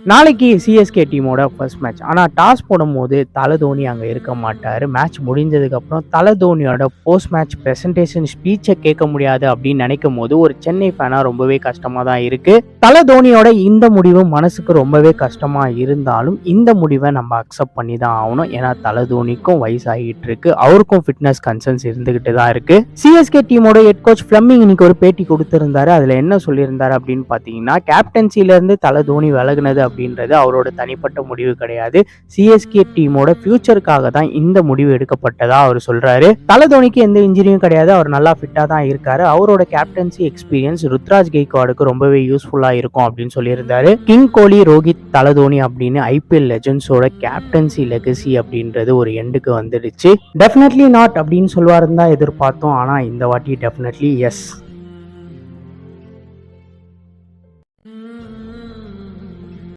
நாளைக்கு சிஎஸ்கே டீமோட first match. ஆனால் டாஸ் போடும்போது தல தோனி அங்கே இருக்க மாட்டார். மேட்ச் முடிஞ்சதுக்கப்புறம் தல தோனியோட போஸ்ட் மேட்ச் ப்ரெசன்டேஷன் ஸ்பீச்சை கேட்க முடியாது அப்படின்னு நினைக்கும் போது ஒரு சென்னை ஃபேனாக ரொம்பவே கஷ்டமாக தான் இருக்குது. தல தோனியோட இந்த முடிவு மனசுக்கு ரொம்பவே கஷ்டமாக இருந்தாலும் இந்த முடிவை நம்ம அக்செப்ட் பண்ணி தான் ஆகணும். ஏன்னா தல தோனிக்கும் வயசாகிட்டு இருக்கு, அவருக்கும் ஃபிட்னஸ் கன்சர்ன்ஸ் இருந்துகிட்டு தான் இருக்கு. சிஎஸ்கே டீமோட ஹெட் கோச் ஃபிளமிங் இன்னைக்கு ஒரு பேட்டி கொடுத்திருந்தாரு. அதில் என்ன சொல்லியிருந்தாரு அப்படின்னு பார்த்தீங்கன்னா, கேப்டன்சிலேருந்து தல தோனி விலகுனது அப்படின்றது அவரோட தனிப்பட்ட முடிவு கிடையாது. சிஎஸ்கே டீமோட ஃபியூச்சருக்காக தான் இந்த முடிவு எடுக்கப்பட்டதா அவர் சொல்றாரு. தல தோனிக்கு எந்த இன்ஜுரியும் கிடையாது, அவர் நல்லா ஃபிட்டா தான் இருக்காரு. அவரோட கேப்டன்சி எக்ஸ்பீரியன்ஸ் ருத்ராஜ் கெய்க்வாடுக்கு ரொம்பவே யூஸ்ஃபுல்லா இருக்கும் அப்படின்னு சொல்லியிருந்தாரு. கிங் கோலி, ரோஹித், தல தோனி அப்படின்னு ஐபிஎல் லெஜெண்ட்ஸோட கேப்டன்சி லெகசி அப்படின்றது ஒரு எண்டுக்கு வந்துடுச்சு. டெஃபினெட்லி நாட் அப்படின்னு சொல்லுவாருன்னு தான் எதிர்பார்த்தோம். ஆனா இந்த வாட்டி டெஃபினெட்லி எஸ்.